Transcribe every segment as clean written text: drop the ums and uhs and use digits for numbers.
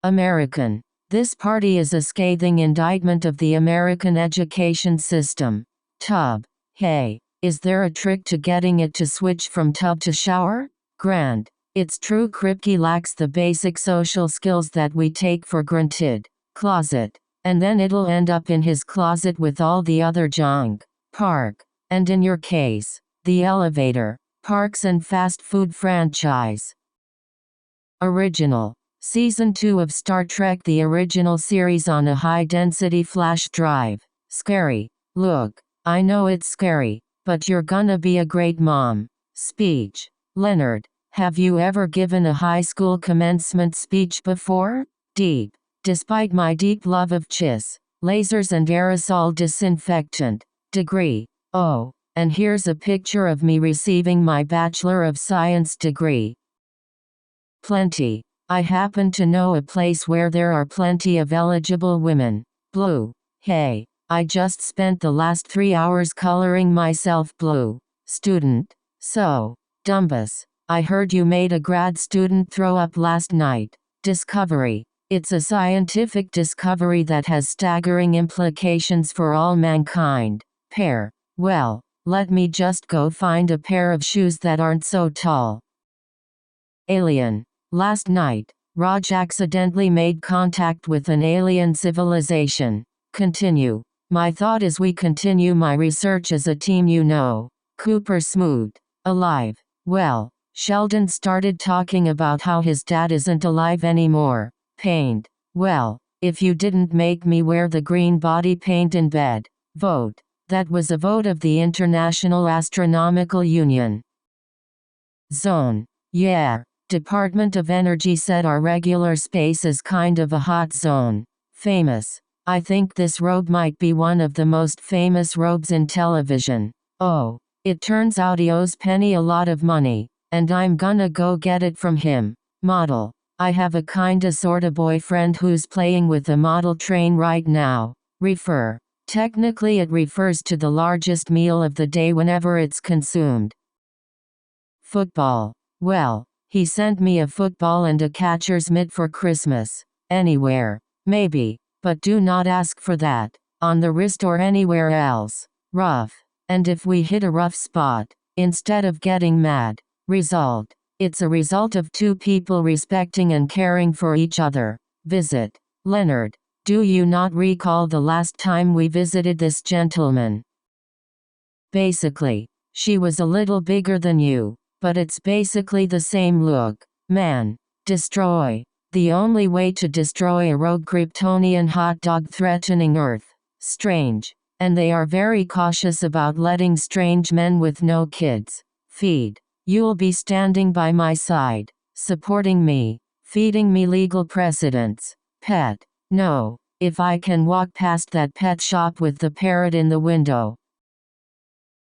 American. This party is a scathing indictment of the American education system. Tub. Hey, is there a trick to getting it to switch from tub to shower? Grant. It's true Kripke lacks the basic social skills that we take for granted. Closet. And then it'll end up in his closet with all the other junk. Park. And in your case, the elevator. Parks and fast food franchise. Original. Season 2 of Star Trek, the original series, on a high-density flash drive. Scary. Look, I know it's scary, but you're gonna be a great mom. Speech. Leonard, have you ever given a high school commencement speech before? Deep. Despite my deep love of chiss, lasers and aerosol disinfectant. Degree. Oh, and here's a picture of me receiving my Bachelor of Science degree. Plenty. I happen to know a place where there are plenty of eligible women. Blue. Hey, I just spent the last 3 hours coloring myself blue. Student. So, Dumbus, I heard you made a grad student throw up last night. Discovery. It's a scientific discovery that has staggering implications for all mankind. Pair. Well, let me just go find a pair of shoes that aren't so tall. Alien. Last night, Raj accidentally made contact with an alien civilization. Continue. My thought as we continue my research as a team, Cooper Smoot. Alive. Well, Sheldon started talking about how his dad isn't alive anymore. Pained. Well, if you didn't make me wear the green body paint in bed. Vote. That was a vote of the International Astronomical Union. Zone. Yeah. Department of Energy said our regular space is kind of a hot zone. Famous. I think this robe might be one of the most famous robes in television. Oh, it turns out he owes Penny a lot of money, and I'm gonna go get it from him. Model. I have a kinda sorta boyfriend who's playing with a model train right now. Refer. Technically it refers to the largest meal of the day whenever it's consumed. Football. Well, he sent me a football and a catcher's mitt for Christmas. Anywhere. Maybe. But do not ask for that. On the wrist or anywhere else. Rough. And if we hit a rough spot, instead of getting mad. Result. It's a result of two people respecting and caring for each other. Visit. Leonard. Do you not recall the last time we visited this gentleman? Basically. She was a little bigger than you. But it's basically the same look. Man. Destroy. The only way to destroy a rogue Kryptonian hot dog threatening Earth. Strange. And they are very cautious about letting strange men with no kids feed. You'll be standing by my side, supporting me, feeding me legal precedents. Pet. No. If I can walk past that pet shop with the parrot in the window.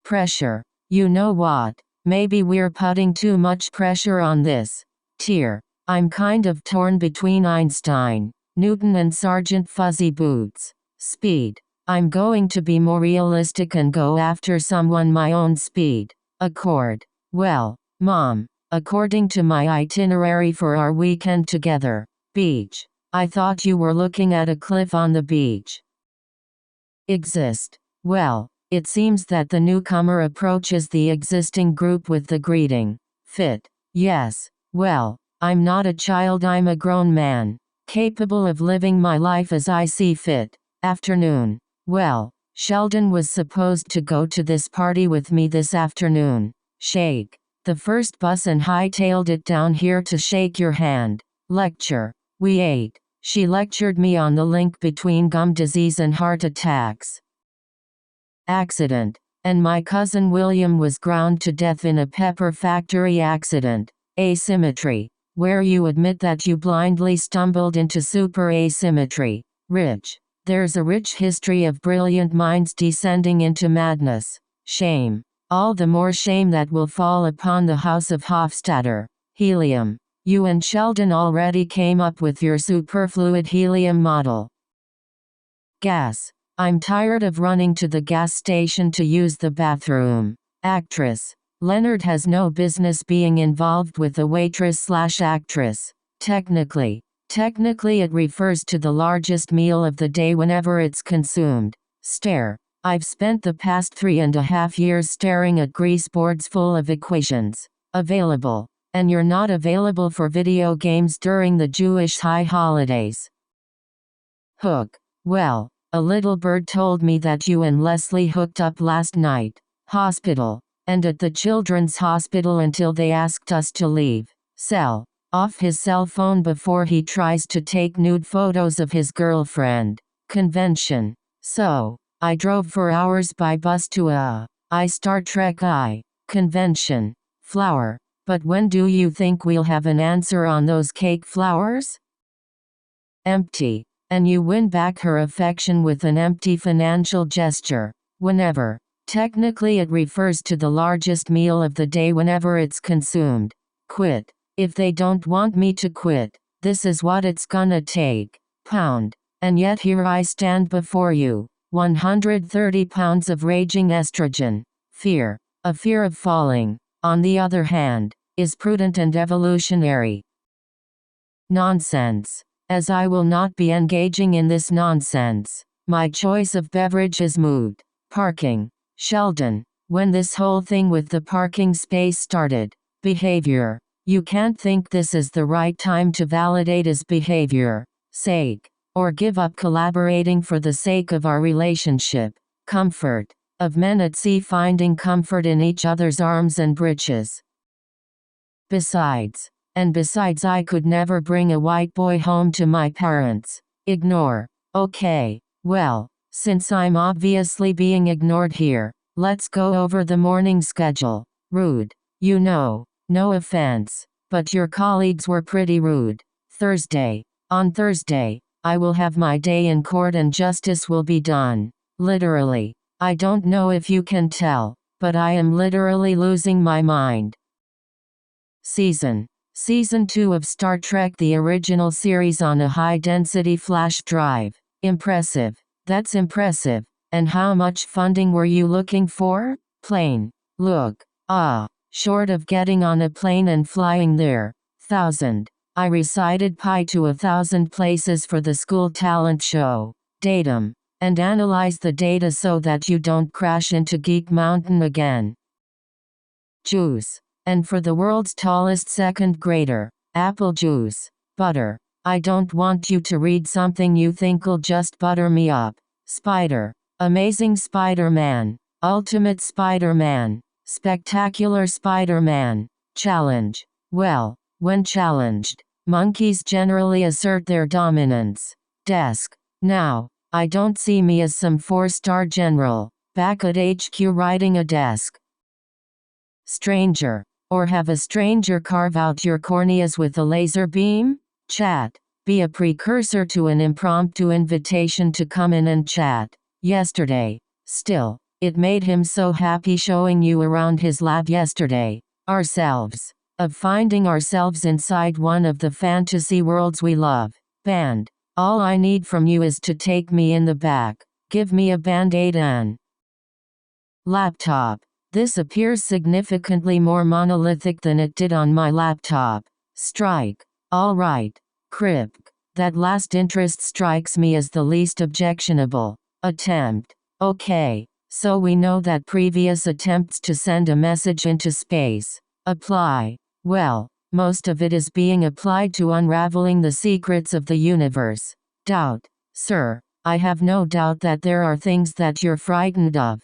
Pressure. You know what? Maybe we're putting too much pressure on this. Tear. I'm kind of torn between Einstein, Newton and Sergeant Fuzzy Boots. Speed. I'm going to be more realistic and go after someone my own speed. Accord. Well, Mom, according to my itinerary for our weekend together. Beach. I thought you were looking at a cliff on the beach. Exist. Well, it seems that the newcomer approaches the existing group with the greeting. Fit. Yes. Well, I'm not a child, I'm a grown man, capable of living my life as I see fit. Afternoon. Well, Sheldon was supposed to go to this party with me this afternoon. Shake. The first bus and hightailed it down here to shake your hand. Lecture. We ate. She lectured me on the link between gum disease and heart attacks. Accident. And my cousin William was ground to death in a pepper factory accident. Asymmetry. Where you admit that you blindly stumbled into super asymmetry. Rich. There's a rich history of brilliant minds descending into madness. Shame. All the more shame that will fall upon the House of Hofstadter. Helium. You and Sheldon already came up with your superfluid helium model. Gas. I'm tired of running to the gas station to use the bathroom. Actress. Leonard has no business being involved with a waitress/actress. Technically. Technically it refers to the largest meal of the day whenever it's consumed. Stare. I've spent the past 3.5 years staring at grease boards full of equations. Available. And you're not available for video games during the Jewish high holidays. Hook. Well, a little bird told me that you and Leslie hooked up last night. Hospital. And at the children's hospital until they asked us to leave. Cell. Off his cell phone before he tries to take nude photos of his girlfriend. Convention. So, I drove for hours by bus to Star Trek I. Convention. Flower. But when do you think we'll have an answer on those cake flowers? Empty. And you win back her affection with an empty financial gesture. Whenever. Technically it refers to the largest meal of the day whenever it's consumed. Quit. If they don't want me to quit, this is what it's gonna take. Pound. And yet here I stand before you. 130 pounds of raging estrogen. Fear. A fear of falling, on the other hand, is prudent and evolutionary. Nonsense. As I will not be engaging in this nonsense, my choice of beverage is moot. Parking. Sheldon. When this whole thing with the parking space started. Behavior. You can't think this is the right time to validate his behavior. Sake. Or give up collaborating for the sake of our relationship. Comfort. Of men at sea finding comfort in each other's arms and breeches. Besides. And besides I could never bring a white boy home to my parents. Ignore. Okay, well, since I'm obviously being ignored here, let's go over the morning schedule. Rude. You know, no offense, but your colleagues were pretty rude. Thursday. On Thursday, I will have my day in court and justice will be done. Literally. I don't know if you can tell, but I am literally losing my mind. Season 2 of Star Trek, the original series, on a high-density flash drive. Impressive. That's impressive. And how much funding were you looking for? Plane. Look. Short of getting on a plane and flying there. 1,000. I recited pi to 1,000 places for the school talent show. Datum. And analyze the data so that you don't crash into Geek Mountain again. Juice. And for the world's tallest second grader, apple juice. Butter. I don't want you to read something you think'll just butter me up. Spider. Amazing Spider-Man. Ultimate Spider-Man. Spectacular Spider-Man. Challenge. Well, when challenged, monkeys generally assert their dominance. Desk. Now, I don't see me as some 4-star general, back at HQ riding a desk. Stranger. Or have a stranger carve out your corneas with a laser beam? Chat. Be a precursor to an impromptu invitation to come in and chat. Yesterday. Still, it made him so happy showing you around his lab yesterday. Ourselves. Of finding ourselves inside one of the fantasy worlds we love. Band. All I need from you is to take me in the back. Give me a band-aid and laptop. This appears significantly more monolithic than it did on my laptop. Strike. All right. Crip. That last interest strikes me as the least objectionable. Attempt. Okay. So we know that previous attempts to send a message into space. Apply. Well, most of it is being applied to unraveling the secrets of the universe. Doubt. Sir, I have no doubt that there are things that you're frightened of.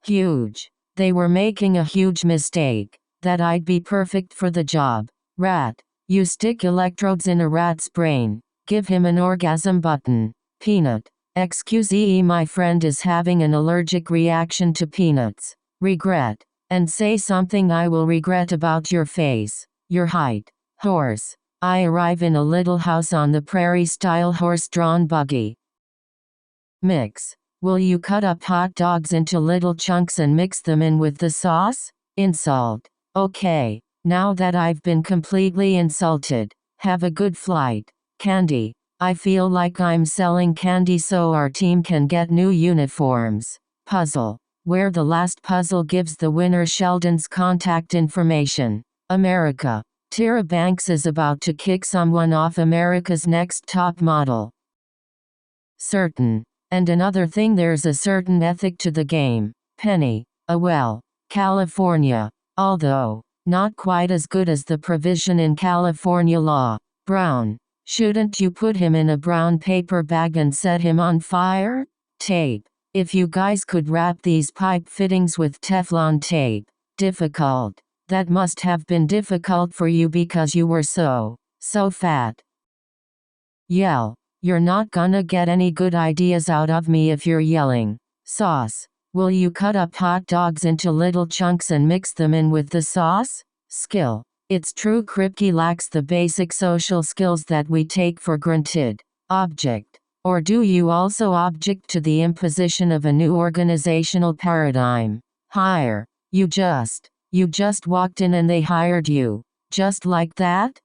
Huge. They were making a huge mistake. That I'd be perfect for the job. Rat. You stick electrodes in a rat's brain. Give him an orgasm button. Peanut. Excuse me, my friend is having an allergic reaction to peanuts. Regret. And say something I will regret about your face. Your height. Horse. I arrive in a little house on the prairie-style horse-drawn buggy. Mix. Will you cut up hot dogs into little chunks and mix them in with the sauce? Insult. Okay, now that I've been completely insulted, have a good flight. Candy. I feel like I'm selling candy so our team can get new uniforms. Puzzle. Where the last puzzle gives the winner Sheldon's contact information. America. Tyra Banks is about to kick someone off America's Next Top Model. Certain. And another thing, there's a certain ethic to the game. Penny. Well, California. Although, not quite as good as the provision in California law. Brown. Shouldn't you put him in a brown paper bag and set him on fire? Tape. If you guys could wrap these pipe fittings with Teflon tape. Difficult. That must have been difficult for you because you were so fat. Yell. You're not gonna get any good ideas out of me if you're yelling. Sauce. Will you cut up hot dogs into little chunks and mix them in with the sauce? Skill. It's true Kripke lacks the basic social skills that we take for granted. Object. Or do you also object to the imposition of a new organizational paradigm? Hire. You just walked in and they hired you. Just like that?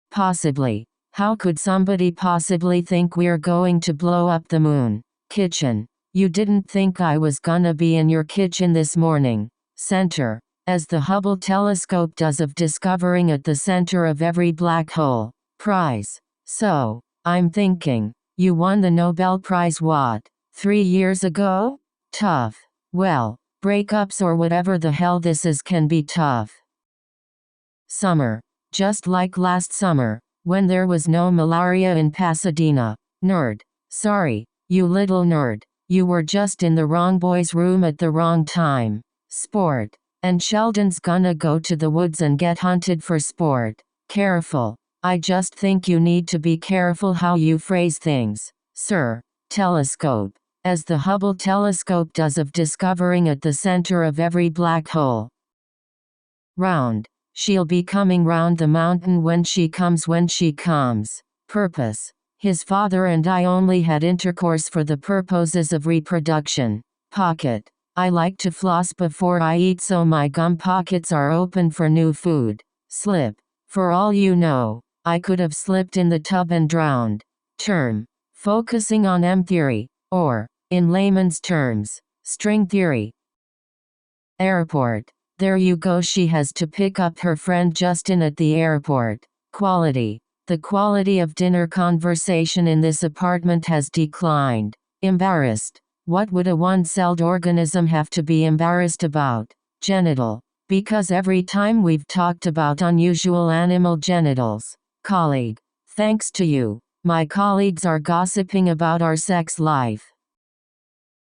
Possibly. How could somebody possibly think we're going to blow up the moon? Kitchen. You didn't think I was gonna be in your kitchen this morning. Center. As the Hubble telescope does of discovering at the center of every black hole. Prize. So, I'm thinking, you won the Nobel Prize what? 3 years ago? Tough. Well, breakups or whatever the hell this is can be tough. Summer. Just like last summer, when there was no malaria in Pasadena. Nerd. Sorry, you little nerd. You were just in the wrong boy's room at the wrong time. Sport. And Sheldon's gonna go to the woods and get hunted for sport. Careful. I just think you need to be careful how you phrase things, sir. Telescope. As the Hubble telescope does of discovering at the center of every black hole. Round. She'll be coming round the mountain when she comes. Purpose. His father and I only had intercourse for the purposes of reproduction. Pocket. I like to floss before I eat so my gum pockets are open for new food. Slip. For all you know, I could have slipped in the tub and drowned. Term. Focusing on M theory, or, in layman's terms, string theory. Airport. There you go, she has to pick up her friend Justin at the airport. Quality. The quality of dinner conversation in this apartment has declined. Embarrassed. What would a one-celled organism have to be embarrassed about? Genital. Because every time we've talked about unusual animal genitals. Colleague. Thanks to you, my colleagues are gossiping about our sex life.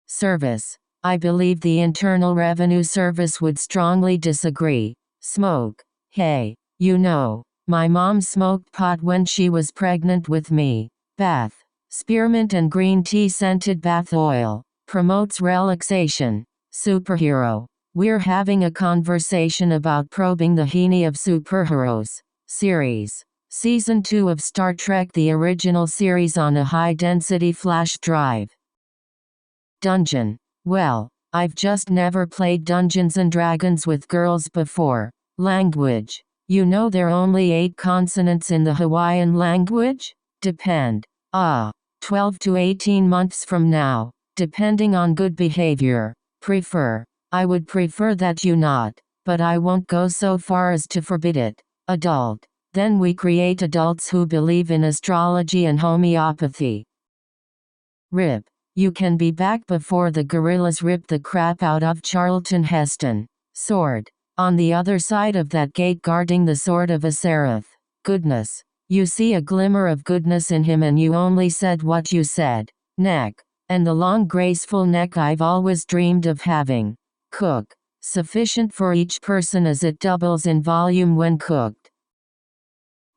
Service. I believe the Internal Revenue Service would strongly disagree. Smoke. Hey, you know, my mom smoked pot when she was pregnant with me. Bath. Spearmint and green tea scented bath oil. Promotes relaxation. Superhero. We're having a conversation about probing the henny of superheroes. Series. Season 2 of Star Trek, the original series, on a high-density flash drive. Dungeon. Well, I've just never played Dungeons and Dragons with girls before. Language. You know there are only 8 consonants in the Hawaiian language? Depend. 12 to 18 months from now, depending on good behavior. Prefer. I would prefer that you not, but I won't go so far as to forbid it. Adult. Then we create adults who believe in astrology and homeopathy. Rip. You can be back before the gorillas rip the crap out of Charlton Heston. Sword. On the other side of that gate guarding the sword of a seraph. Goodness. You see a glimmer of goodness in him and you only said what you said. Neck. And the long graceful neck I've always dreamed of having. Cook. Sufficient for each person as it doubles in volume when cooked.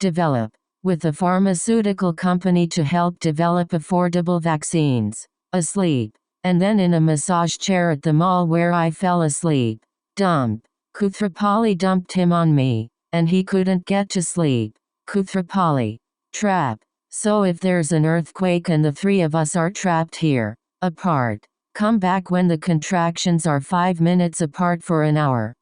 Develop. With a pharmaceutical company to help develop affordable vaccines. Asleep. And then in a massage chair at the mall where I fell asleep. Dump. Kuthrapali dumped him on me, and he couldn't get to sleep. Kuthrapali. Trap. So if there's an earthquake and the 3 of us are trapped here, apart, come back when the contractions are 5 minutes apart for an hour.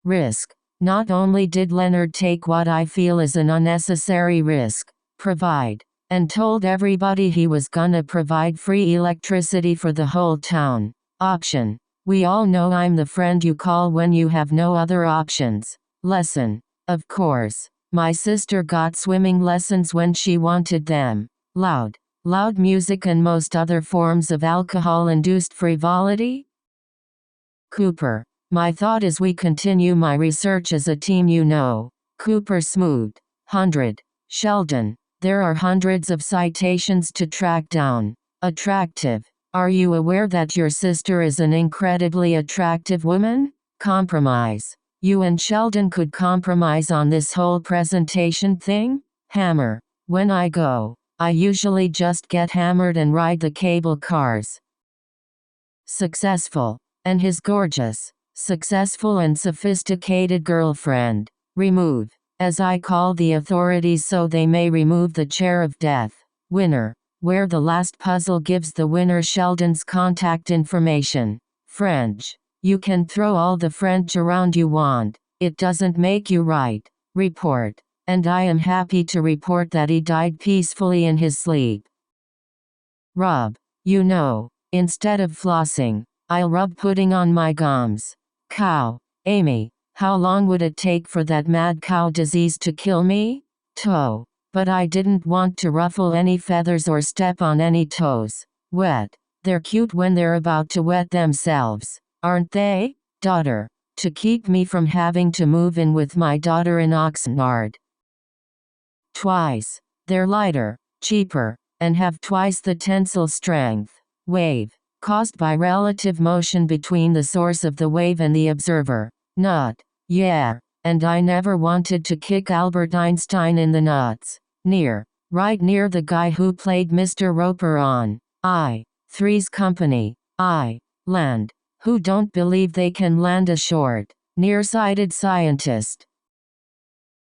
Risk. Not only did Leonard take what I feel is an unnecessary risk, provide, and told everybody he was gonna provide free electricity for the whole town. Option. We all know I'm the friend you call when you have no other options. Lesson. Of course, my sister got swimming lessons when she wanted them. Loud music and most other forms of alcohol-induced frivolity? Cooper. My thought as we continue my research as a team, Cooper smoothed. 100. Sheldon. There are hundreds of citations to track down. Attractive. Are you aware that your sister is an incredibly attractive woman? Compromise. You and Sheldon could compromise on this whole presentation thing? Hammer. When I go, I usually just get hammered and ride the cable cars. Successful. And his gorgeous, successful and sophisticated girlfriend. Remove. As I call the authorities so they may remove the chair of death. Winner. Where the last puzzle gives the winner Sheldon's contact information. French. You can throw all the French around you want. It doesn't make you right. Report. And I am happy to report that he died peacefully in his sleep. Rub. Instead of flossing, I'll rub pudding on my gums. Cow. Amy. How long would it take for that mad cow disease to kill me? Toe. But I didn't want to ruffle any feathers or step on any toes. Wet. They're cute when they're about to wet themselves, aren't they? Daughter. To keep me from having to move in with my daughter in Oxnard. Twice. They're lighter, cheaper, and have twice the tensile strength. Wave. Caused by relative motion between the source of the wave and the observer. Nut. Yeah. And I never wanted to kick Albert Einstein in the nuts. Near. Right near the guy who played Mr. Roper on Three's Company. Land. Who don't believe they can land a short, nearsighted scientist.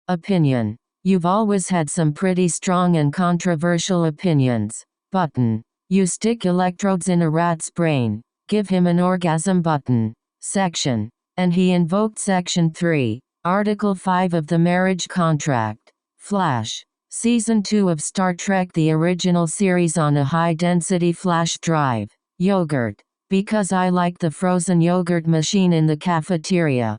Opinion. You've always had some pretty strong and controversial opinions. Button. You stick electrodes in a rat's brain. Give him an orgasm button. Section. And he invoked Section 3, Article 5 of the marriage contract. Flash. Season 2 of Star Trek, the original series, on a high-density flash drive. Yogurt. Because I like the frozen yogurt machine in the cafeteria.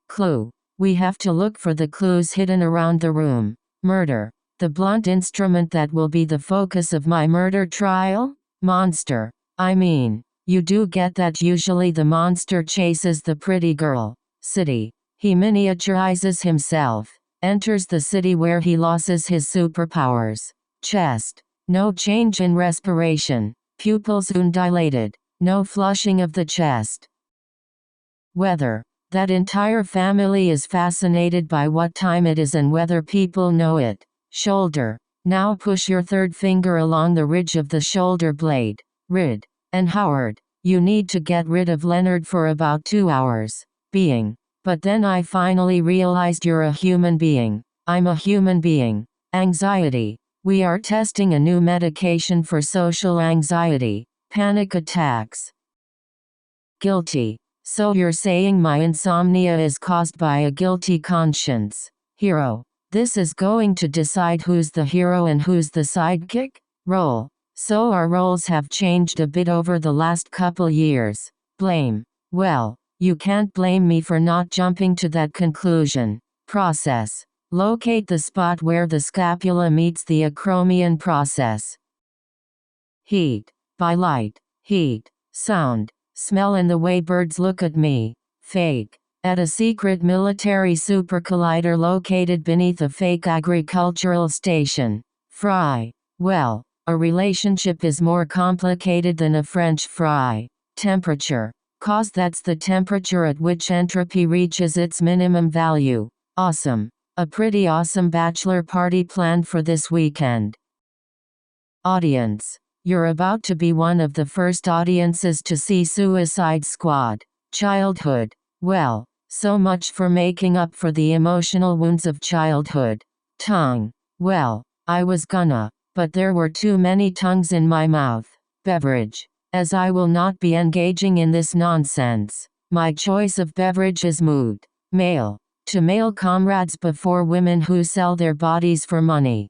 Clue. We have to look for the clues hidden around the room. Murder. The blunt instrument that will be the focus of my murder trial? Monster. You do get that usually the monster chases the pretty girl. City. He miniaturizes himself. Enters the city where he loses his superpowers. Chest. No change in respiration. Pupils undilated. No flushing of the chest. Weather. That entire family is fascinated by what time it is and whether people know it. Shoulder. Now push your third finger along the ridge of the shoulder blade. Rid. And Howard. You need to get rid of Leonard for about 2 hours. Being. But then I finally realized you're a human being. I'm a human being. Anxiety. We are testing a new medication for social anxiety. Panic attacks. Guilty. So you're saying my insomnia is caused by a guilty conscience. Hero. This is going to decide who's the hero and who's the sidekick? Role. So our roles have changed a bit over the last couple years. Blame. Well, you can't blame me for not jumping to that conclusion. Process. Locate the spot where the scapula meets the acromion process. Heat. By light, heat, sound, smell and the way birds look at me. Fake. At a secret military supercollider located beneath a fake agricultural station. Fry. Well, a relationship is more complicated than a French fry. Temperature. Cause that's the temperature at which entropy reaches its minimum value. Awesome. A pretty awesome bachelor party planned for this weekend. Audience. You're about to be one of the first audiences to see Suicide Squad. Childhood. Well, so much for making up for the emotional wounds of childhood. Tongue. Well, I was gonna, but there were too many tongues in my mouth. Beverage. As I will not be engaging in this nonsense, my choice of beverage is mood. Male. To male comrades before women who sell their bodies for money.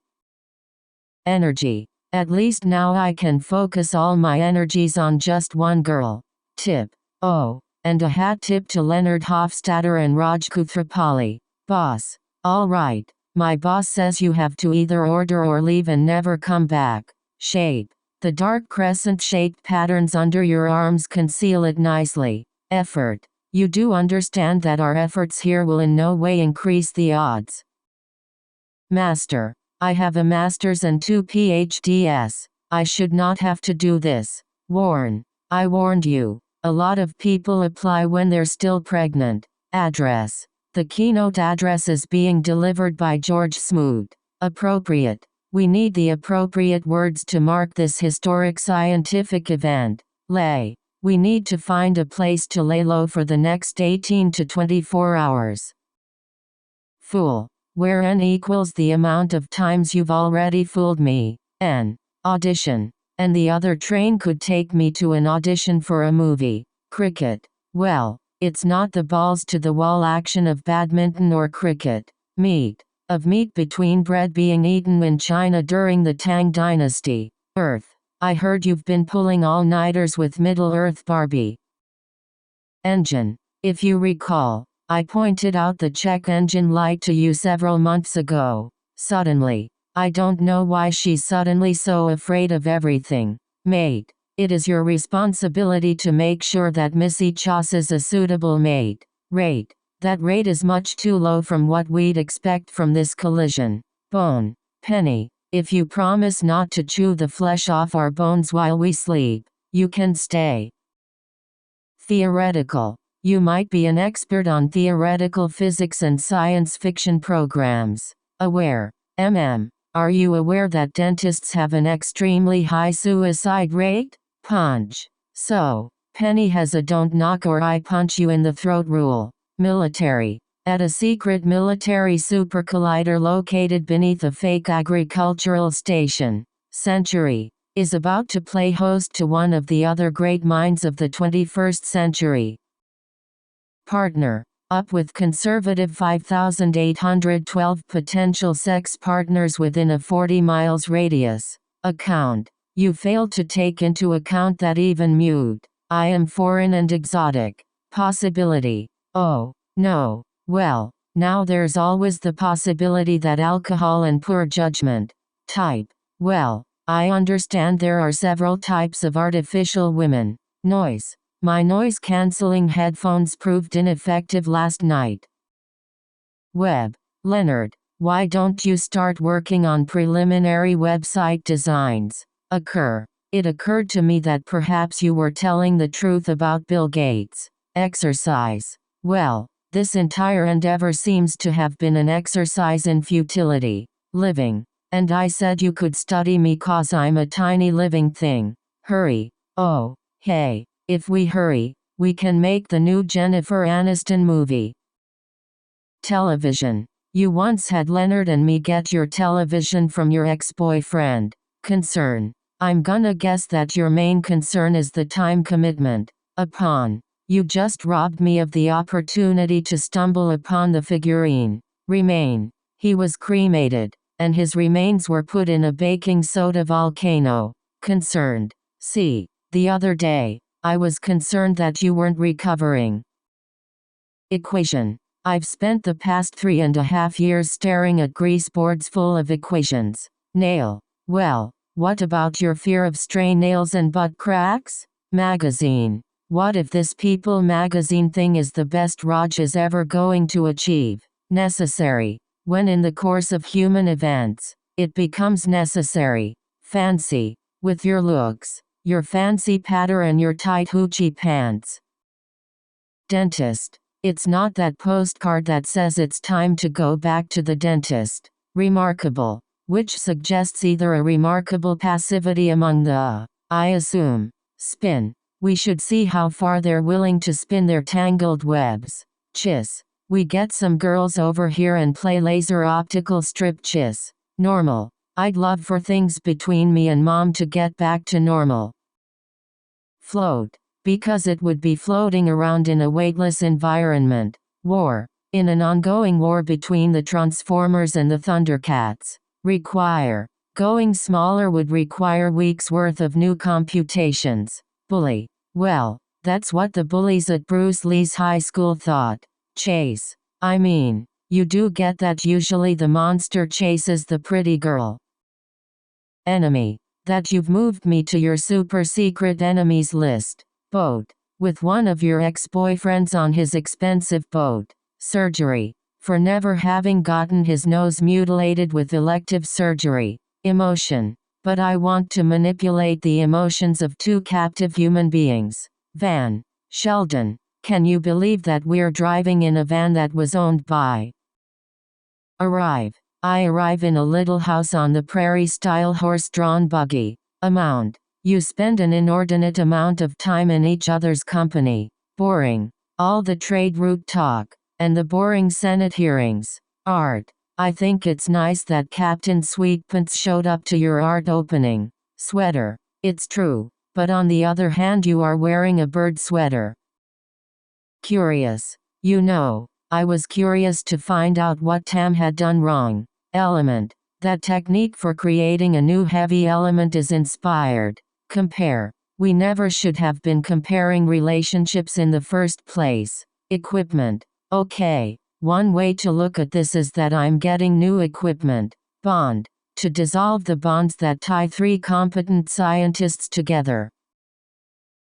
Energy. At least now I can focus all my energies on just one girl. Tip. Oh, and a hat tip to Leonard Hofstadter and Raj Kuthrapali. Boss. All right. My boss says you have to either order or leave and never come back. Shape. The dark crescent-shaped patterns under your arms conceal it nicely. Effort. You do understand that our efforts here will in no way increase the odds. Master. I have a master's and 2 PhDs. I should not have to do this. Warn. I warned you. A lot of people apply when they're still pregnant. Address. The keynote address is being delivered by George Smoot. Appropriate. We need the appropriate words to mark this historic scientific event. Lay. We need to find a place to lay low for the next 18 to 24 hours. Fool. Where n equals the amount of times you've already fooled me. N. Audition. And the other train could take me to an audition for a movie. Cricket. Well, it's not the balls to the wall action of badminton or cricket. Meat. Of meat between bread being eaten in China during the Tang Dynasty. Earth. I heard you've been pulling all-nighters with Middle-earth Barbie. Engine. If you recall, I pointed out the check engine light to you several months ago. Suddenly. I don't know why she's suddenly so afraid of everything. Mate. It is your responsibility to make sure that Missy Choss is a suitable mate. Rate. That rate is much too low from what we'd expect from this collision. Bone. Penny. If you promise not to chew the flesh off our bones while we sleep, you can stay. Theoretical. You might be an expert on theoretical physics and science fiction programs. Aware. Are you aware that dentists have an extremely high suicide rate? Punch. So, Penny has a don't knock or I punch you in the throat rule. Military. At a secret military supercollider located beneath a fake agricultural station, Century is about to play host to one of the other great minds of the 21st century. Partner. Up with conservative 5,812 potential sex partners within a 40 miles radius. Account. You failed to take into account that even mute. I am foreign and exotic. Possibility. Oh, no. Well, now there's always the possibility that alcohol and poor judgment. Type. Well, I understand there are several types of artificial women. Noise. My noise-canceling headphones proved ineffective last night. Web. Leonard, why don't you start working on preliminary website designs? It occurred to me that perhaps you were telling the truth about Bill Gates. Exercise. Well, this entire endeavor seems to have been an exercise in futility. Living. And I said you could study me 'cause I'm a tiny living thing. Hurry. Oh, hey. If we hurry, we can make the new Jennifer Aniston movie. Television. You once had Leonard and me get your television from your ex-boyfriend. Concern. I'm gonna guess that your main concern is the time commitment. You just robbed me of the opportunity to stumble upon the figurine. Remain. He was cremated, and his remains were put in a baking soda volcano. Concerned. See, the other day, I was concerned that you weren't recovering. Equation. I've spent the past 3.5 years staring at grease boards full of equations. Nail. Well, what about your fear of stray nails and butt cracks? Magazine. What if this People magazine thing is the best Raj is ever going to achieve? Necessary. When in the course of human events, it becomes necessary. Fancy. With your looks, your fancy patter and your tight hoochie pants. Dentist. It's not that postcard that says it's time to go back to the dentist. Remarkable. Which suggests either a remarkable passivity among the, I assume, spin. We should see how far they're willing to spin their tangled webs. Chiss. We get some girls over here and play laser optical strip chiss. Normal. I'd love for things between me and mom to get back to normal. Float. Because it would be floating around in a weightless environment. War. In an ongoing war between the Transformers and the Thundercats. Require. Going smaller would require weeks' worth of new computations. Bully. Well, that's what the bullies at Bruce Lee's high school thought. Chase. I mean, You do get that usually the monster chases the pretty girl. Enemy. That you've moved me to your super secret enemies list. Boat. With one of your ex-boyfriends on his expensive boat. Surgery. For never having gotten his nose mutilated with elective surgery. Emotion. But I want to manipulate the emotions of two captive human beings. Van. Sheldon. Can you believe that we're driving in a van that was owned by? Arrive. I arrive in a little house on the prairie-style horse-drawn buggy. Amount. You spend an inordinate amount of time in each other's company. Boring. All the trade route talk. And the boring Senate hearings. Art. I think it's nice that Captain Sweetpants showed up to your art opening. Sweater. It's true. But on the other hand you are wearing a bird sweater. Curious. You know, I was curious to find out what Tam had done wrong. Element. That technique for creating a new heavy element is inspired. Compare. We never should have been comparing relationships in the first place. Equipment. Okay. One way to look at this is that I'm getting new equipment. Bond. To dissolve the bonds that tie three competent scientists together.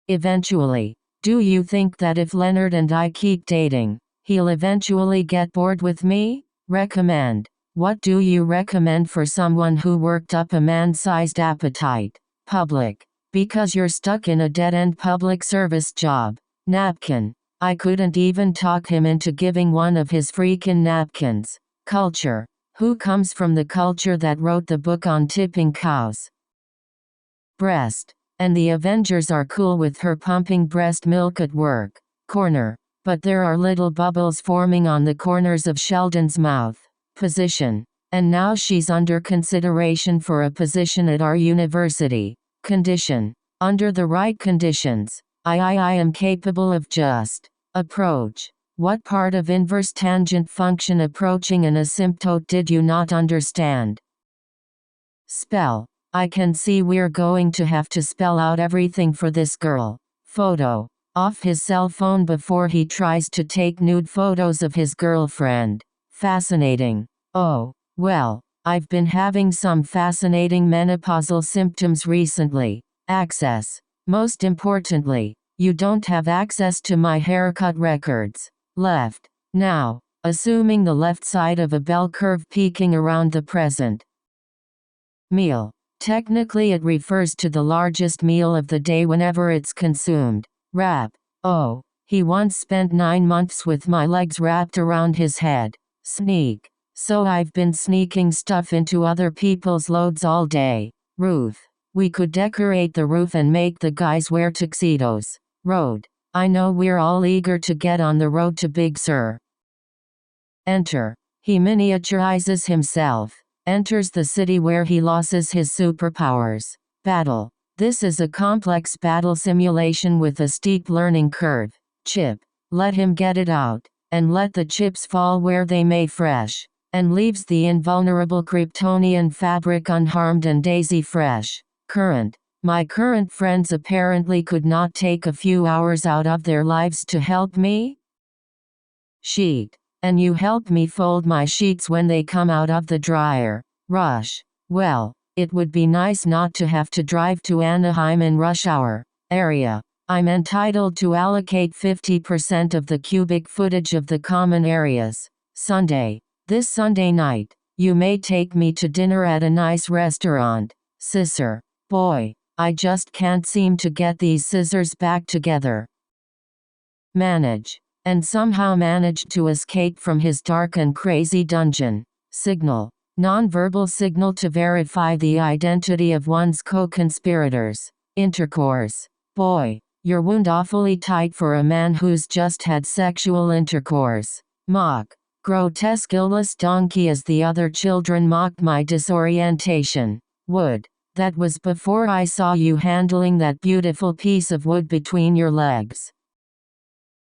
Eventually. Do you think that if Leonard and I keep dating, he'll eventually get bored with me? Recommend. What do you recommend for someone who worked up a man-sized appetite? Public. Because you're stuck in a dead-end public service job. Napkin. I couldn't even talk him into giving one of his freaking napkins. Culture. Who comes from the culture that wrote the book on tipping cows? Breast. And the Avengers are cool with her pumping breast milk at work. Corner. But there are little bubbles forming on the corners of Sheldon's mouth. Position. And now she's under consideration for a position at our university. Condition. Under the right conditions. I am capable of just. Approach. What part of inverse tangent function approaching an asymptote did you not understand? Spell. I can see we're going to have to spell out everything for this girl. Photo. Off his cell phone before he tries to take nude photos of his girlfriend. Fascinating. Oh, well, I've been having some fascinating menopausal symptoms recently. Access. Most importantly, you don't have access to my haircut records. Left. Now, assuming the left side of a bell curve peaking around the present. Meal. Technically it refers to the largest meal of the day whenever it's consumed. Wrap. Oh, he once spent 9 months with my legs wrapped around his head. Sneak. So I've been sneaking stuff into other people's loads all day. Roof. We could decorate the roof and make the guys wear tuxedos. Road. I know we're all eager to get on the road to Big Sur. Enter. He miniaturizes himself. Enters the city where he loses his superpowers. Battle. This is a complex battle simulation with a steep learning curve. Chip. Let him get it out. And let the chips fall where they may fresh. And leaves the invulnerable Kryptonian fabric unharmed and daisy fresh. Current. My current friends apparently could not take a few hours out of their lives to help me? Sheet. And you help me fold my sheets when they come out of the dryer. Rush. Well, it would be nice not to have to drive to Anaheim in rush hour. Area. I'm entitled to allocate 50% of the cubic footage of the common areas. Sunday. This Sunday night, you may take me to dinner at a nice restaurant. Scissor. Boy, I just can't seem to get these scissors back together. Manage. And somehow managed to escape from his dark and crazy dungeon. Signal. Nonverbal signal to verify the identity of one's co-conspirators. Intercourse. Boy, your wound awfully tight for a man who's just had sexual intercourse. Mock. Grotesque illness donkey as the other children mocked my disorientation. Wood. That was before I saw you handling that beautiful piece of wood between your legs.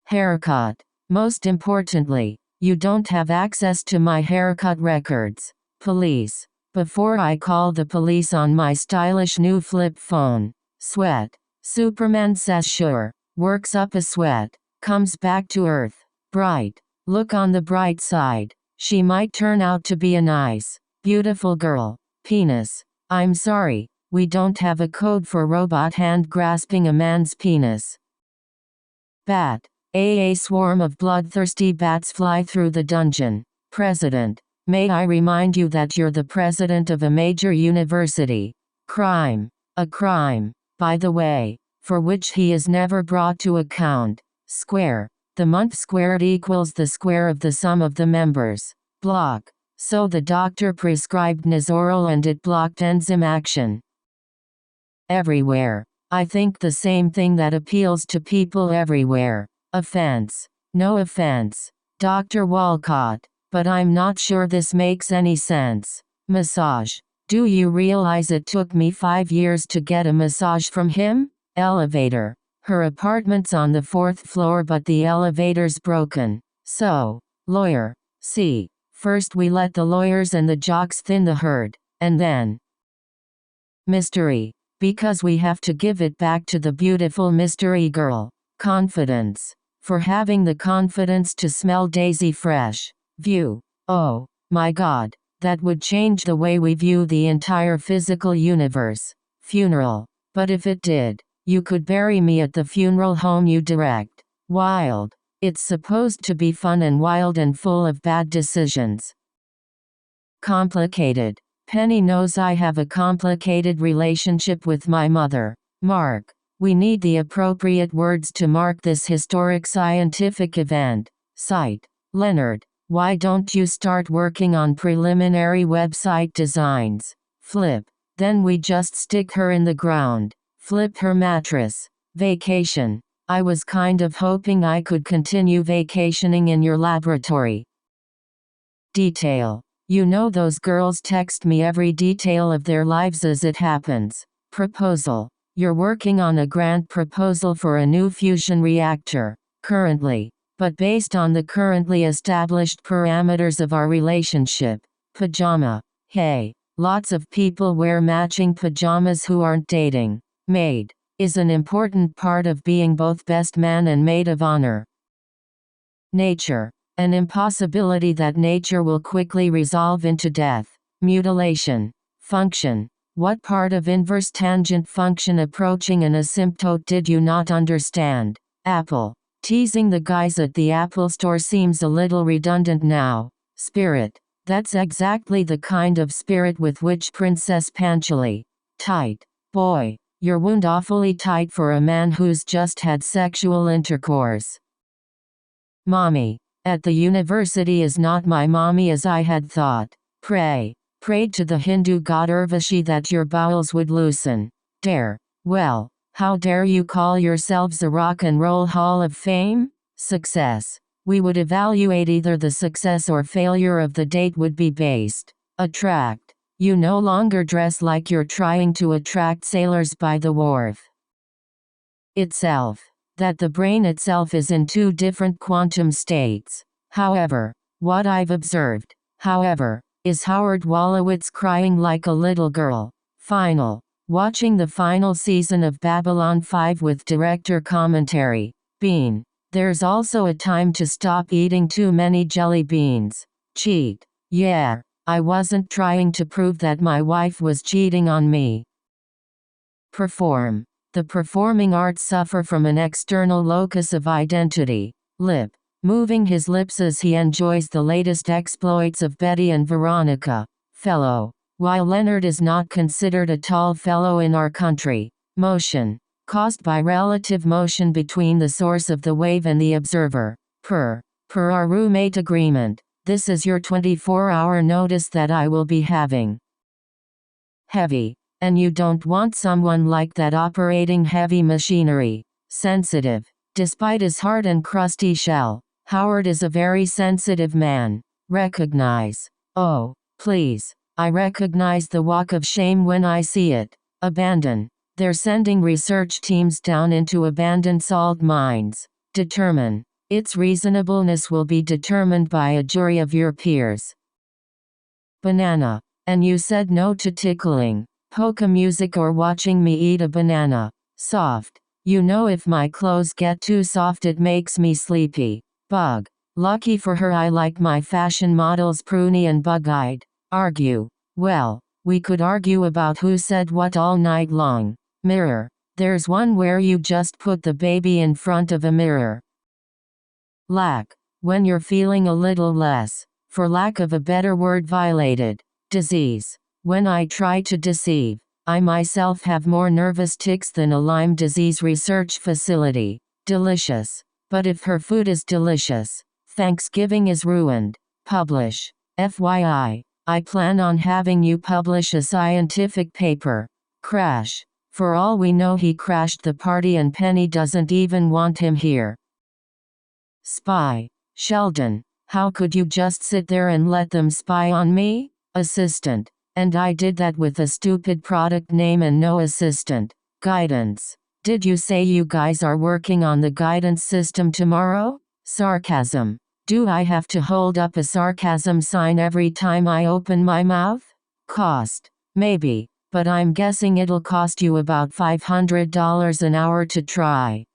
Haircut. Most importantly, you don't have access to my haircut records. Police. Before I call the police on my stylish new flip phone. Sweat. Superman says sure. Works up a sweat. Comes back to earth. Bright. Look on the bright side. She might turn out to be a nice, beautiful girl. Penis. I'm sorry, we don't have a code for robot hand grasping a man's penis. Bat. A swarm of bloodthirsty bats fly through the dungeon. President. May I remind you that you're the president of a major university. Crime. A crime, by the way, for which he is never brought to account. Square. The month squared equals the square of the sum of the members. Block. So the doctor prescribed Nizoral and it blocked enzyme action. Everywhere. I think the same thing that appeals to people everywhere. Offense. No offense, Dr. Walcott, but I'm not sure this makes any sense. Massage. Do you realize it took me 5 years to get a massage from him? Elevator. Her apartment's on the 4th floor but the elevator's broken. So, lawyer. See. First we let the lawyers and the jocks thin the herd, and then mystery. Because we have to give it back to the beautiful mystery girl. Confidence. For having the confidence to smell daisy fresh. View. Oh, my God, that would change the way we view the entire physical universe. Funeral. But if it did, you could bury me at the funeral home you direct. Wild. It's supposed to be fun and wild and full of bad decisions. Complicated. Penny knows I have a complicated relationship with my mother. Mark. We need the appropriate words to mark this historic scientific event. Cite. Leonard. Why don't you start working on preliminary website designs? Flip. Then we just stick her in the ground. Flip her mattress. Vacation. I was kind of hoping I could continue vacationing in your laboratory. Detail. You know those girls text me every detail of their lives as it happens. Proposal. You're working on a grant proposal for a new fusion reactor, currently, but based on the currently established parameters of our relationship. Pajama. Hey, lots of people wear matching pajamas who aren't dating. Maid. Is an important part of being both best man and maid of honor. Nature. An impossibility that nature will quickly resolve into death. Mutilation. Function. What part of inverse tangent function approaching an asymptote did you not understand? Apple. Teasing the guys at the Apple store seems a little redundant now. Spirit. That's exactly the kind of spirit with which Princess Panchali. Tight. Boy. Your wound awfully tight for a man who's just had sexual intercourse. Mommy. At the university is not my mommy as I had thought. Prayed to the Hindu god Urvashi that your bowels would loosen. Dare. Well, how dare you call yourselves a rock and roll hall of fame? Success. We would evaluate either the success or failure of the date would be based. Attract. You no longer dress like you're trying to attract sailors by the wharf. Itself. That the brain itself is in 2 different quantum states. However, what I've observed, is Howard Wolowitz crying like a little girl. Final. Watching the final season of Babylon 5 with director commentary. Bean. There's also a time to stop eating too many jelly beans. Cheat. Yeah. I wasn't trying to prove that my wife was cheating on me. Perform. The performing arts suffer from an external locus of identity. Lip. Moving his lips as he enjoys the latest exploits of Betty and Veronica. Fellow. While Leonard is not considered a tall fellow in our country. Motion. Caused by relative motion between the source of the wave and the observer. Per our roommate agreement. This is your 24-hour notice that I will be having. Heavy. And you don't want someone like that operating heavy machinery. Sensitive. Despite his hard and crusty shell, Howard is a very sensitive man. Recognize. Oh, please. I recognize the walk of shame when I see it. Abandon. They're sending research teams down into abandoned salt mines. Determine. Its reasonableness will be determined by a jury of your peers. Banana. And you said no to tickling, polka music or watching me eat a banana. Soft. You know if my clothes get too soft it makes me sleepy. Bug. Lucky for her I like my fashion models pruny and bug-eyed. Argue. Well, we could argue about who said what all night long. Mirror. There's one where you just put the baby in front of a mirror. Lack. When you're feeling a little less, for lack of a better word, violated. Disease. When I try to deceive, I myself have more nervous tics than a Lyme disease research facility. Delicious. But if her food is delicious, Thanksgiving is ruined. Publish. FYI, I plan on having you publish a scientific paper. Crash. For all we know, he crashed the party and Penny doesn't even want him here. Spy. Sheldon, how could you just sit there and let them spy on me? Assistant. And I did that with a stupid product name and no assistant. Guidance. Did you say you guys are working on the guidance system tomorrow? Sarcasm. Do I have to hold up a sarcasm sign every time I open my mouth? Cost. Maybe, but I'm guessing it'll cost you about $500 an hour to try.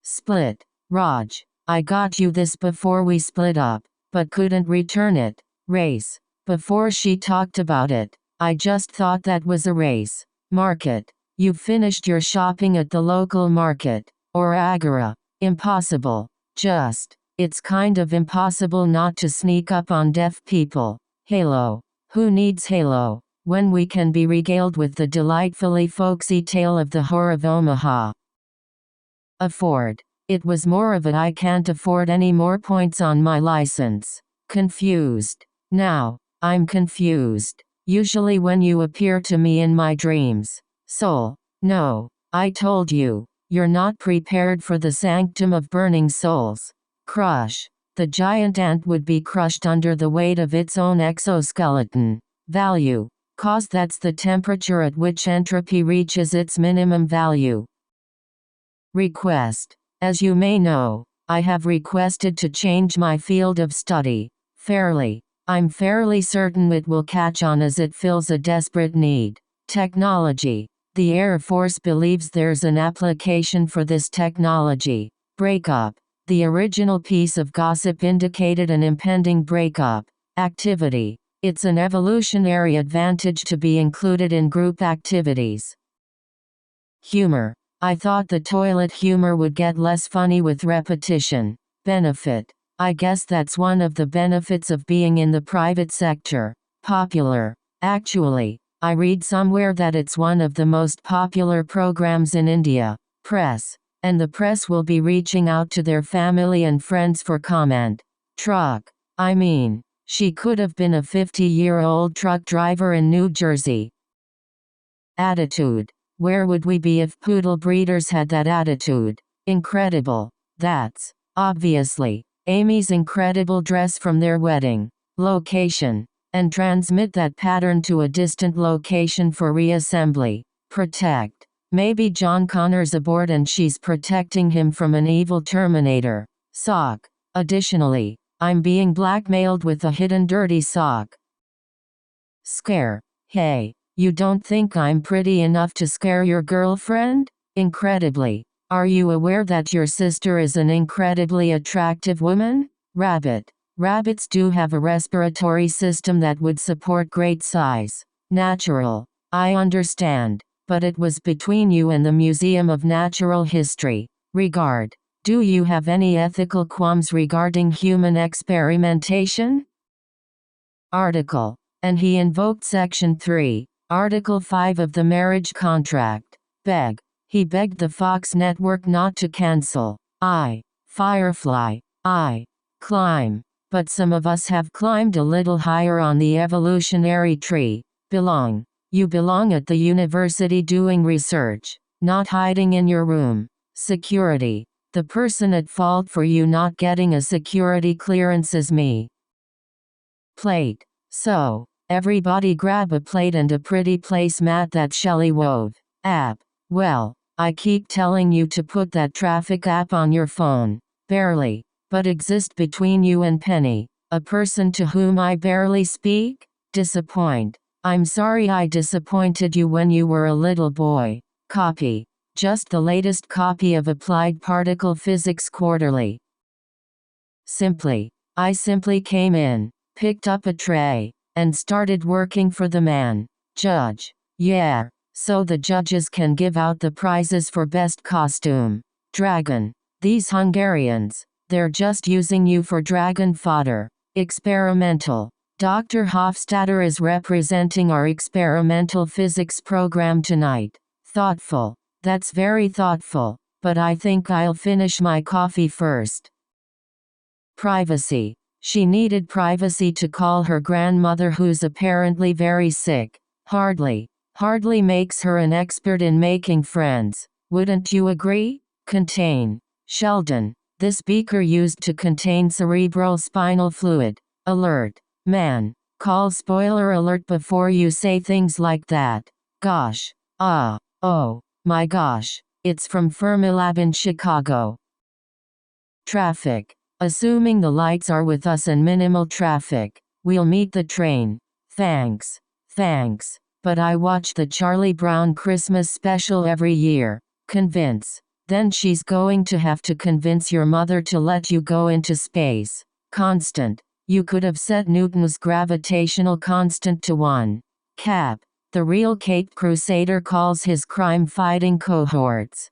Split. Raj, I got you this before we split up, but couldn't return it. Race. Before she talked about it, I just thought that was a race. Market. You finished your shopping at the local market, or agora. Impossible. Just. It's kind of impossible not to sneak up on deaf people. Halo. Who needs Halo, when we can be regaled with the delightfully folksy tale of the whore of Omaha? Afford. It was more of a I can't afford any more points on my license. Confused. Now, I'm confused. Usually when you appear to me in my dreams. Soul. No, I told you, you're not prepared for the sanctum of burning souls. Crush. The giant ant would be crushed under the weight of its own exoskeleton. Value. Cause that's the temperature at which entropy reaches its minimum value. Request. As you may know, I have requested to change my field of study. Fairly. I'm fairly certain it will catch on as it fills a desperate need. Technology. The Air Force believes there's an application for this technology. Breakup. The original piece of gossip indicated an impending breakup. Activity. It's an evolutionary advantage to be included in group activities. Humor. I thought the toilet humor would get less funny with repetition. Benefit. I guess that's one of the benefits of being in the private sector. Popular. Actually, I read somewhere that it's one of the most popular programs in India. Press. And the press will be reaching out to their family and friends for comment. Truck. I mean, she could have been a 50-year-old truck driver in New Jersey. Attitude. Where would we be if poodle breeders had that attitude? Incredible. That's, obviously, Amy's incredible dress from their wedding. Location. And transmit that pattern to a distant location for reassembly. Protect. Maybe John Connor's aboard and she's protecting him from an evil Terminator. Sock. Additionally, I'm being blackmailed with a hidden dirty sock. Scare. Hey, you don't think I'm pretty enough to scare your girlfriend? Incredibly. Are you aware that your sister is an incredibly attractive woman? Rabbit. Rabbits do have a respiratory system that would support great size. Natural. I understand. But it was between you and the Museum of Natural History. Regard. Do you have any ethical qualms regarding human experimentation? Article. And he invoked Section 3, Article 5 of the marriage contract. Beg. He begged the Fox network not to cancel. Firefly. Climb. But some of us have climbed a little higher on the evolutionary tree. Belong. You belong at the university doing research, not hiding in your room. Security. The person at fault for you not getting a security clearance is me. Plate. So, everybody grab a plate and a pretty placemat that Shelley wove. App. Well, I keep telling you to put that traffic app on your phone. Barely. But exist between you and Penny, a person to whom I barely speak? Disappoint. I'm sorry I disappointed you when you were a little boy. Copy. Just the latest copy of Applied Particle Physics Quarterly. I simply came in, picked up a tray, and started working for the man. Judge. Yeah. So the judges can give out the prizes for best costume. Dragon. These Hungarians, they're just using you for dragon fodder. Experimental. Dr. Hofstadter is representing our experimental physics program tonight. Thoughtful. That's very thoughtful, but I think I'll finish my coffee first. Privacy. She needed privacy to call her grandmother, who's apparently very sick. Hardly makes her an expert in making friends. Wouldn't you agree? Contain. Sheldon. This beaker used to contain cerebral spinal fluid. Alert. Man. Call spoiler alert before you say things like that. Gosh. Oh my gosh. It's from Fermilab in Chicago. Traffic. Assuming the lights are with us and minimal traffic, we'll meet the train. Thanks. But I watch the Charlie Brown Christmas special every year. Convince. Then she's going to have to convince your mother to let you go into space. Constant. You could have set Newton's gravitational constant to 1. Cap. The real Cape Crusader calls his crime-fighting cohorts.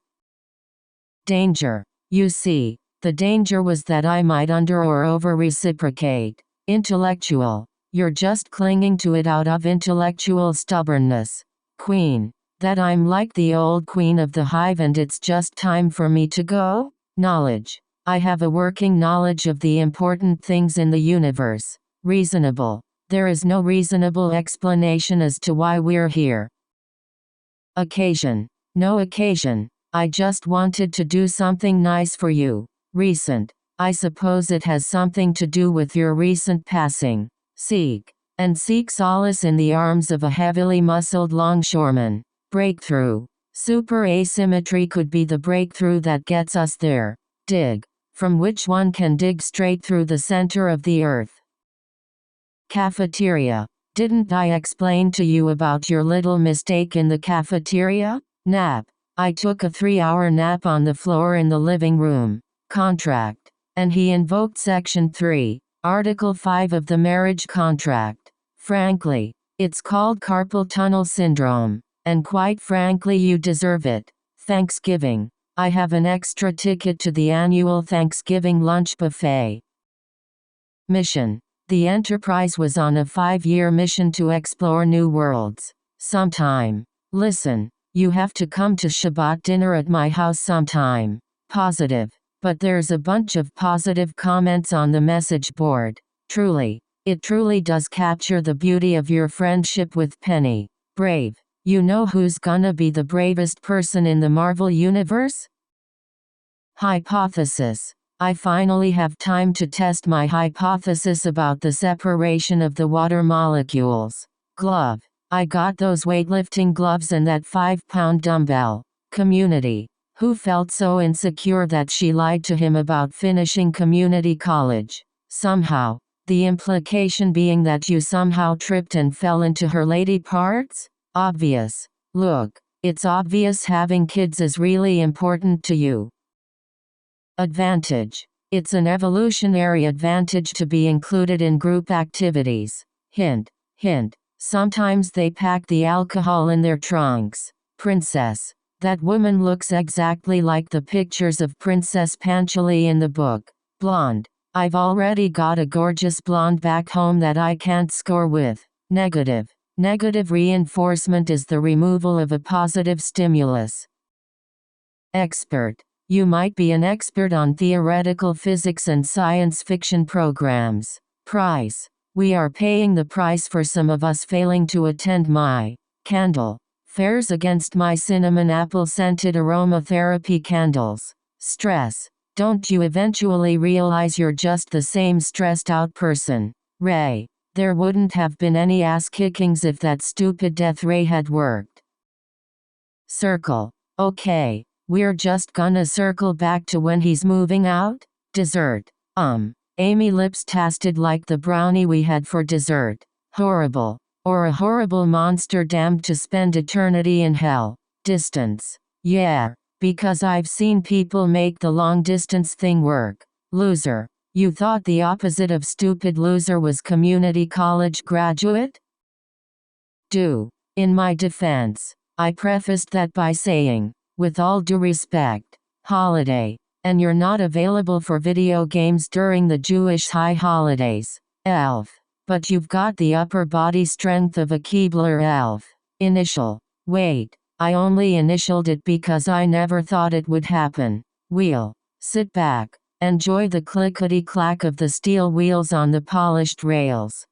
Danger. You see, the danger was that I might under or over-reciprocate. Intellectual. You're just clinging to it out of intellectual stubbornness. Queen. That I'm like the old queen of the hive and it's just time for me to go? Knowledge. I have a working knowledge of the important things in the universe. Reasonable. There is no reasonable explanation as to why we're here. Occasion. No occasion. I just wanted to do something nice for you. Recent. I suppose it has something to do with your recent passing. Seek. And seek solace in the arms of a heavily muscled longshoreman. Breakthrough. Super asymmetry could be the breakthrough that gets us there. Dig. From which one can dig straight through the center of the earth. Cafeteria. Didn't I explain to you about your little mistake in the cafeteria? Nap. I took a 3-hour nap on the floor in the living room. Contract. And he invoked Section 3, Article 5 of the marriage contract. Frankly, it's called carpal tunnel syndrome. And quite frankly, you deserve it. Thanksgiving. I have an extra ticket to the annual Thanksgiving lunch buffet. Mission. The Enterprise was on a 5-year mission to explore new worlds. Sometime. Listen, you have to come to Shabbat dinner at my house sometime. Positive. But there's a bunch of positive comments on the message board. Truly. It truly does capture the beauty of your friendship with Penny. Brave. You know who's gonna be the bravest person in the Marvel Universe? Hypothesis. I finally have time to test my hypothesis about the separation of the water molecules. Glove. I got those weightlifting gloves and that 5-pound dumbbell. Community. Who felt so insecure that she lied to him about finishing community college. Somehow. The implication being that you somehow tripped and fell into her lady parts? Obvious. Look, it's obvious having kids is really important to you. Advantage. It's an evolutionary advantage to be included in group activities. Hint. Sometimes they pack the alcohol in their trunks. Princess. That woman looks exactly like the pictures of Princess Panchali in the book. Blonde. I've already got a gorgeous blonde back home that I can't score with. Negative. Negative reinforcement is the removal of a positive stimulus. Expert. You might be an expert on theoretical physics and science fiction programs. Price. We are paying the price for some of us failing to attend my candle fairs against my cinnamon apple scented aromatherapy candles. Stress. Don't you eventually realize you're just the same stressed out person? Ray. There wouldn't have been any ass kickings if that stupid death ray had worked. Circle. Okay, we're just gonna circle back to when he's moving out? Dessert. Amy lips tasted like the brownie we had for dessert. Horrible. Or a horrible monster damned to spend eternity in hell. Distance. Yeah, because I've seen people make the long distance thing work. Loser. You thought the opposite of stupid loser was community college graduate? In my defense, I prefaced that by saying, with all due respect, holiday, and you're not available for video games during the Jewish high holidays, elf. But you've got the upper body strength of a Keebler elf. Initial. Wait, I only initialed it because I never thought it would happen. Wheel. Sit back. Enjoy the clickety-clack of the steel wheels on the polished rails.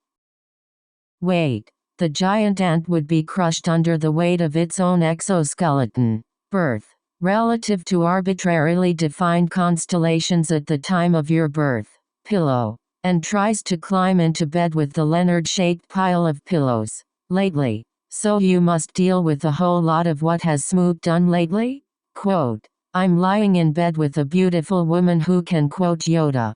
Wait, the giant ant would be crushed under the weight of its own exoskeleton. Birth. Relative to arbitrarily defined constellations at the time of your birth. Pillow. And tries to climb into bed with the Leonard-shaped pile of pillows. Lately. So you must deal with a whole lot of what has Smoot done lately? Quote. I'm lying in bed with a beautiful woman who can quote Yoda.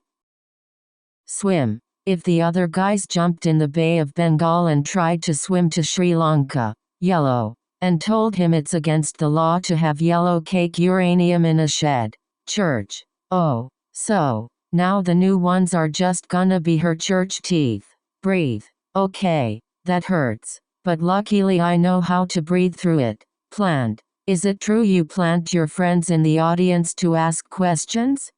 Swim. If the other guys jumped in the Bay of Bengal and tried to swim to Sri Lanka. Yellow. And told him it's against the law to have yellow cake uranium in a shed. Church. Oh. So. Now the new ones are just gonna be her church teeth. Breathe. Okay. That hurts. But luckily I know how to breathe through it. Plant. Is it true you plant your friends in the audience to ask questions?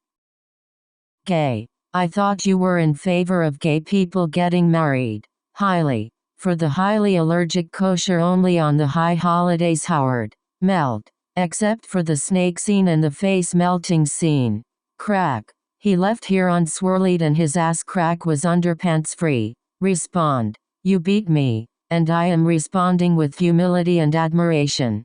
Gay. I thought you were in favor of gay people getting married. Highly. For the highly allergic kosher only on the high holidays Howard. Melt. Except for the snake scene and the face melting scene. Crack. He left here unswirled and his ass crack was underpants free. Respond. You beat me. And I am responding with humility and admiration.